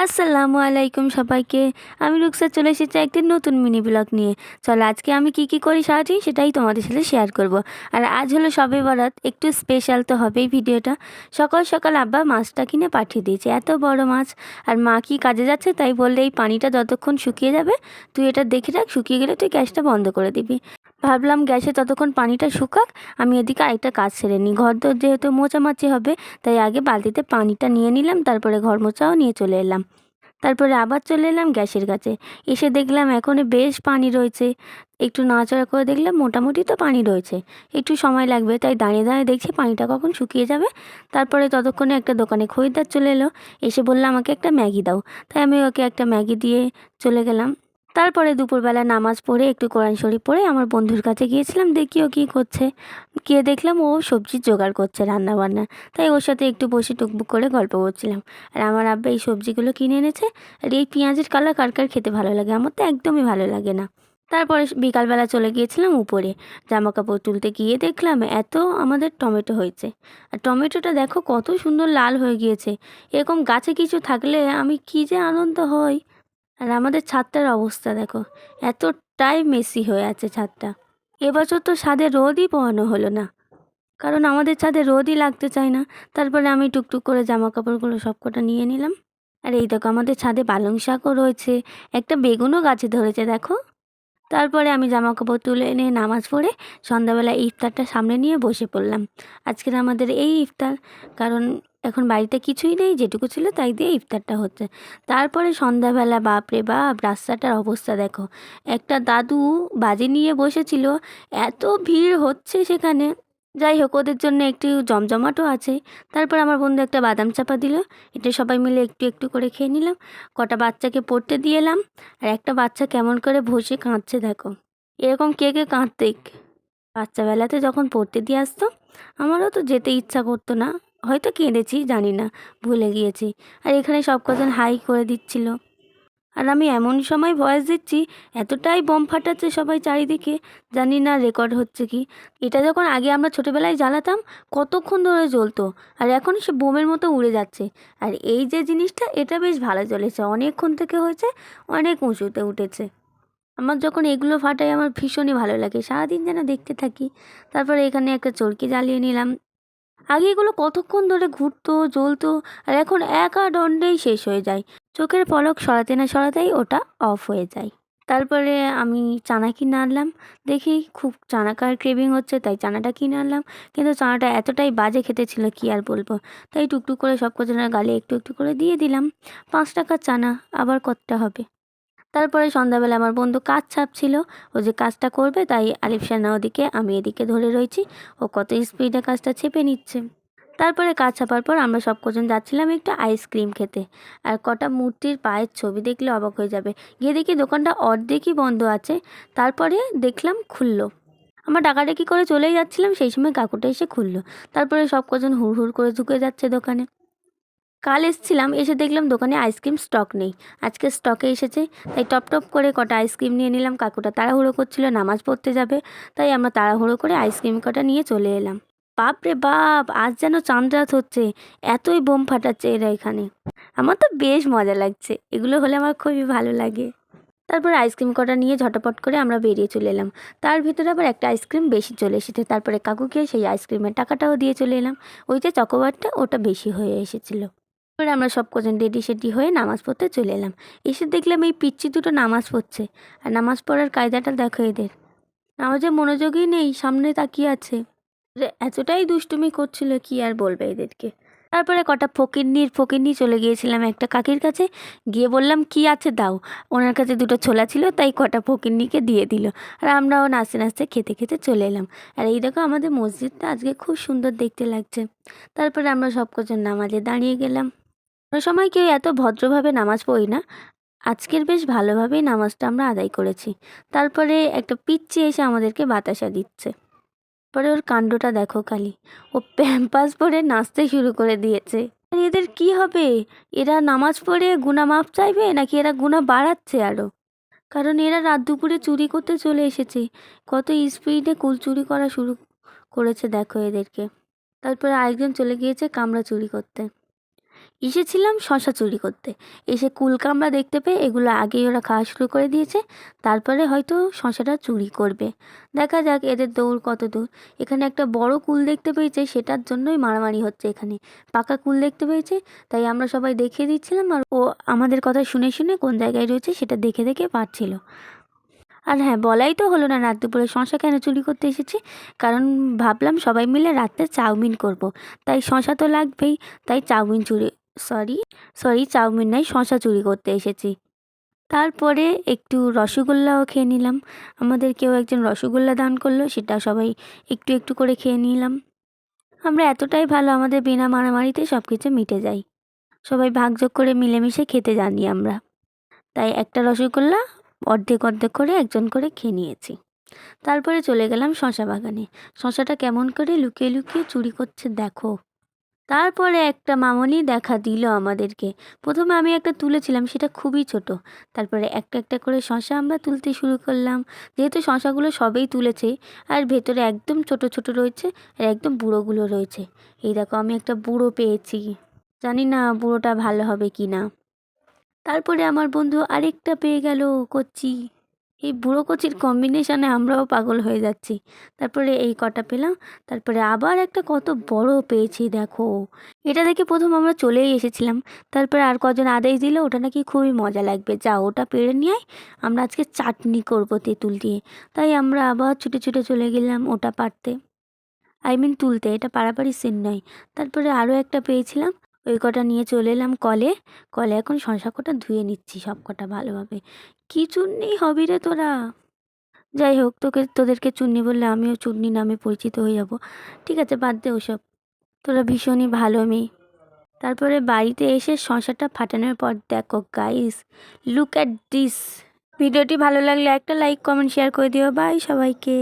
আসসালামু আলাইকুম সবাইকে। আমি রুকসা চলে এসেছি একটি নতুন মিনি ব্লগ নিয়ে। চলো আজকে আমি কি করি সারাদিন সেটাই তোমাদের সাথে শেয়ার করব। আর আজ হলো শবে বরাত, একটু স্পেশাল তো হবেই ভিডিওটা। সকাল সকাল আব্বা মাছটা কিনে পাঠিয়ে দিয়েছে, এত বড় মাছ। আর মা কি কাজে যাচ্ছে তাই বললে এই পানিটা যতক্ষণ শুকিয়ে যাবে তুই এটা দেখে রাখ, শুকিয়ে গেলে তুই গ্যাসটা বন্ধ করে দিবি। ভাবলাম গ্যাসে ততক্ষণ পানিটা শুকাক, আমি এদিকে আরেকটা কাজ সেরে নিই। ঘর দোর যেহেতু মোছামাছি হবে তাই আগে বালতিতে পানিটা নিয়ে নিলাম, তারপরে ঘর মোছাও নিয়ে চলে এলাম। তারপরে আবার চলে এলাম গ্যাসের কাছে। এসে দেখলাম এখনও বেশ পানি রয়েছে। একটু নাড়াচাড়া করে দেখলাম মোটামুটি তো পানি রয়েছে, একটু সময় লাগবে। তাই দাঁড়িয়ে দাঁড়িয়ে দেখছি পানিটা কখন শুকিয়ে যাবে। তারপরে ততক্ষণে একটা দোকানে খরিদ্দার চলে এলো, এসে বললো আমাকে একটা ম্যাগি দাও। তাই আমি ওকে একটা ম্যাগি দিয়ে চলে গেলাম। তারপরে দুপুরবেলা নামাজ পড়ে একটু কোরআন শরীফ পড়ে আমার বন্ধুর কাছে গিয়েছিলাম, দেখি ও কী করছে। গিয়ে দেখলাম ও সবজির জোগাড় করছে রান্না বান্না। তাই ওর সাথে একটু বসে টুকবুক করে গল্প করছিলাম। আর আমার আব্বা এই সবজিগুলো কিনে এনেছে। আর এই পেঁয়াজের কালার কার কার খেতে ভালো লাগে, আমার তো একদমই ভালো লাগে না। তারপরে বিকালবেলা চলে গিয়েছিলাম উপরে জামা কাপড় তুলতে, গিয়ে দেখলাম এত আমাদের টমেটো হয়েছে। আর টমেটোটা দেখো কত সুন্দর লাল হয়ে গিয়েছে। এরকম গাছে কিছু থাকলে আমি কী যে আনন্দ হয়। আর আমাদের ছাদটার অবস্থা দেখো, এতটাই মেসি হয়ে আছে ছাদটা। এবছর তো ছাদে রোদই পোহানো হলো না, কারণ আমাদের ছাদে রোদই লাগতে চায় না। তারপরে আমি টুকটুক করে জামা কাপড়গুলো সবকটা নিয়ে নিলাম। আর এই দেখো আমাদের ছাদে পালং শাকও রয়েছে, একটা বেগুনও গাছে ধরেছে দেখো। তারপরে আমি জামা কাপড় তুলে এনে নামাজ পড়ে সন্ধ্যাবেলা ইফতারটা সামনে নিয়ে বসে পড়লাম। আজকের আমাদের এই ইফতার, কারণ এখন বাড়িতে কিছুই নেই, যেটুকু ছিল তাই দিয়ে ইফতারটা হচ্ছে। তারপরে সন্ধ্যাবেলা বাপরে বাপ রাস্তাটার অবস্থা দেখো, একটা দাদু বাজি নিয়ে বসেছিল, এত ভিড় হচ্ছে সেখানে। যাই হোক, ওদের জন্য একটু জমজমাটও আছে। তারপর আমার বন্ধু একটা বাদাম চাপা দিল, এটা সবাই মিলে একটু একটু করে খেয়ে নিলাম। কটা বাচ্চাকে পড়তে দিয়ে এলাম। আর একটা বাচ্চা কেমন করে বসে কাঁদছে দেখো, এরকম কে কে কাঁদতে বাচ্চাবেলাতে যখন পড়তে দিয়ে আসতো আমারও তো যেতে ইচ্ছা করতো না, হয়তো কেঁদেছি জানি না, ভুলে গিয়েছি। আর এখানে সব কজন হাই করে দিচ্ছিল। আর আমি এমন সময় ভয়েস দিচ্ছি, এতটাই বম ফাটাচ্ছে সবাই চারিদিকে, জানি না রেকর্ড হচ্ছে কি। এটা যখন আগে আমরা ছোটোবেলায় জ্বালাতাম কতক্ষণ ধরে জ্বলতো, আর এখন সে বোমের মতো উড়ে যাচ্ছে। আর এই যে জিনিসটা, এটা বেশ ভালো চলেছে, অনেকক্ষণ থেকে হয়েছে, অনেক উঁচুতে উঠেছে। আমার যখন এগুলো ফাটাই আমার ভীষণই ভালো লাগে, সারাদিন যেন দেখতে থাকি। তারপরে এখানে একটা চরকি জ্বালিয়ে নিলাম। আগে এগুলো কতক্ষণ ধরে ঘুরতো জ্বলতো, আর এখন একা দণ্ডেই শেষ হয়ে যায়। চোখের পলক সরাতে না সরাতেই ওটা অফ হয়ে যায়। তারপরে আমি চানা কিনে আনলাম। দেখি খুব চানা খাওয়ার ক্রেভিং হচ্ছে, তাই চানাটা কিনে আনলাম। কিন্তু চানাটা এতটাই বাজে খেতে ছিল কি আর বলবো। তাই টুকটুক করে সব কজনের গালে একটু একটু করে দিয়ে দিলাম। 5 টাকার চানা আবার কতটা হবে। তারপরে সন্ধ্যাবেলা আমার বন্ধু কাজ ছাপছিল, ও যে কাজটা করবে তাই আলিফ সানা ওদিকে, আমি এদিকে ধরে রয়েছি। ও কত স্পিডে কাজটা চেপে নিচ্ছে। তারপরে কাজ ছাপার পর আমরা সব কজন যাচ্ছিলাম একটু আইসক্রিম খেতে। আর কটা মূর্তির পায়ের ছবি দেখলে অবাক হয়ে যাবে। গিয়ে দেখি দোকানটা অর্ধেকই বন্ধ আছে, তারপরে দেখলাম খুললো। আমরা ডাকাডাকি করে চলেই যাচ্ছিলাম, সেই সময় কাকুটা এসে খুললো। তারপরে সব কজন হুড় হুড় করে ঢুকে যাচ্ছে দোকানে। কাল এসেছিলাম, এসে দেখলাম দোকানে আইসক্রিম স্টক নেই, আজকে স্টকে এসেছে। তাই টপ টপ করে কটা আইসক্রিম নিয়ে নিলাম। কাকুটা তাড়াহুড়ো করছিল, নামাজ পড়তে যাবে, তাই আমরা তাড়াহুড়ো করে আইসক্রিম কটা নিয়ে চলে এলাম। বাপ রে বাপ, আজ যেন চাঁদ রাত হচ্ছে, এতই বোম ফাটাচ্ছে এরা এখানে। আমার তো বেশ মজা লাগছে, এগুলো হলে আমার খুবই ভালো লাগে। তারপর আইসক্রিম কটা নিয়ে ঝটপট করে আমরা বেরিয়ে চলে এলাম। তার ভিতরে আবার একটা আইসক্রিম বেশি চলে এসেছে। তারপরে কাকুকে সেই আইসক্রিমের টাকাটাও দিয়ে চলে এলাম। ওই যে চকোবারটা, ওটা বেশি হয়ে এসেছিলো। এবার আমরা সব কজন রেডি সেডি হয়ে নামাজ পড়তে চলে এলাম। এসে দেখলাম এই পিচ্চি দুটো নামাজ পড়ছে। আর নামাজ পড়ার কায়দাটা দেখো এদের, নামাজে মনোযোগই নেই, সামনে তাকিয়ে আছে। এতটাই দুষ্টুমি করছিল কি আর বলবে এদেরকে। তারপরে কটা ফকিরনি চলে গিয়েছিলাম একটা কাকির কাছে, গিয়ে বললাম কি আছে দাও। ওনার কাছে দুটো ছোলা ছিল, তাই কটা ফকিরনিকে দিয়ে দিল। আর আমরাও নাচতে নাচতে খেতে খেতে চলে এলাম। আর এই দেখো আমাদের মসজিদটা আজকে খুব সুন্দর দেখতে লাগছে। তারপরে আমরা সব কজন নামাজে দাঁড়িয়ে গেলাম। কোনো সময় কেউ এত ভদ্রভাবে নামাজ পড়ি না, আজকের বেশ ভালোভাবেই নামাজটা আমরা আদায় করেছি। তারপরে একটা পিচ্চি এসে আমাদেরকে বাতাসা দিচ্ছে। পরে ওর কাণ্ডটা দেখো খালি, ও প্যাম্পাস পরে নাচতে শুরু করে দিয়েছে। আর এদের কি হবে, এরা নামাজ পড়ে গুনাহ মাফ চাইবে নাকি এরা গুনাহ বাড়াচ্ছে আরও। কারণ এরা রাত দুপুরে চুরি করতে চলে এসেছে, কত স্পিডে কুল চুরি করা শুরু করেছে দেখো এদেরকে। তারপরে আরেকজন চলে গিয়েছে কামড়া চুরি করতে। এসেছিলাম শশা চুরি করতে, এসে কুলকামড়া দেখতে পেয়ে এগুলো আগেই ওরা খাওয়া শুরু করে দিয়েছে, তারপরে হয়তো শশাটা চুরি করবে। দেখা যাক এদের দৌড় কত দূর। এখানে একটা বড় কুল দেখতে পেয়েছে, সেটার জন্যই মারামারি হচ্ছে এখানে। পাকা কুল দেখতে পেয়েছে, তাই আমরা সবাই দেখিয়ে দিচ্ছিলাম, আর ও আমাদের কথা শুনে শুনে কোন জায়গায় রয়েছে সেটা দেখে দেখে পারছিল। আর হ্যাঁ, বলাই তো হলো না রাত দুপুরে শশা কেন চুরি করতে এসেছি। কারণ ভাবলাম সবাই মিলে রাত্রে চাউমিন করব, তাই শশা তো লাগবেই। তাই চাউমিন চুরি, সরি সরি চাউমিন নয়, শশা চুরি করতে এসেছি। তারপরে একটু রসগোল্লাও খেয়ে নিলাম। আমাদের কেউ একজন রসগোল্লা দান করলো, সেটা সবাই একটু একটু করে খেয়ে নিলাম। আমরা এতটাই ভালো, আমাদের বিনা মারামারিতে সব কিছু মিটে যায়। সবাই ভাগযোগ করে মিলেমিশে খেতে জানি আমরা। তাই একটা রসগোল্লা অর্ধেক অর্ধেক করে একজন করে খেয়ে নিয়েছি। তারপরে চলে গেলাম শশা বাগানে। শশাটা কেমন করে লুকিয়ে লুকিয়ে চুরি করছে দেখো। তারপরে একটা মামনি দেখা দিল আমাদেরকে। প্রথমে আমি একটা তুলেছিলাম, সেটা খুবই ছোট। তারপরে একটা একটা করে শশা আমরা তুলতে শুরু করলাম। যেহেতু শশাগুলো সবেই তুলেছে, আর ভেতরে একদম ছোট ছোট রয়েছে আর একদম বুড়োগুলো রয়েছে। এই দেখো আমি একটা বুড়ো পেয়েছি, জানি না বুড়োটা ভালো হবে কি না। তারপরে আমার বন্ধু আরেকটা পেয়ে গেল কচি। এই বুড়ো কচির কম্বিনেশনে আমরাও পাগল হয়ে যাচ্ছি। তারপরে এই কটা পেলাম, তারপরে আবার একটা কত বড় পেয়েছি দেখো। এটা দেখে প্রথম আমরা চলেই এসেছিলাম, তারপরে আর কজন আদেশ দিল ওটা নাকি খুবই মজা লাগবে, যা ওটা পেড়ে নিয়ে আয়, আমরা আজকে চাটনি করবো তেঁতুল দিয়ে। তাই আমরা আবার ছুটে ছুটে চলে গেলাম ওটা পারতে, আই মিন তুলতে, এটা পাড়াপাড়ি সিন নয়। তারপরে আরও একটা পেয়েছিলাম, ওই কটা নিয়ে চলে এলাম কলে। কলে এখন শশা কটা ধুয়ে নিচ্ছি সব কটা ভালোভাবে। কি চুন্নি হবি রে তোরা! যাই হোক, তোদেরকে চুন্নি বললে আমিও চুন্নি নামে পরিচিত হয়ে যাব। ঠিক আছে, বাদ দে ওসব, তোরা ভীষণই ভালো মেয়ে। তারপরে বাড়িতে এসে শশাটা ফাটানোর পর দেখো গাইস, লুক অ্যাট দিস। ভিডিওটি ভালো লাগলে একটা লাইক কমেন্ট শেয়ার করে দিও। বাই সবাইকে।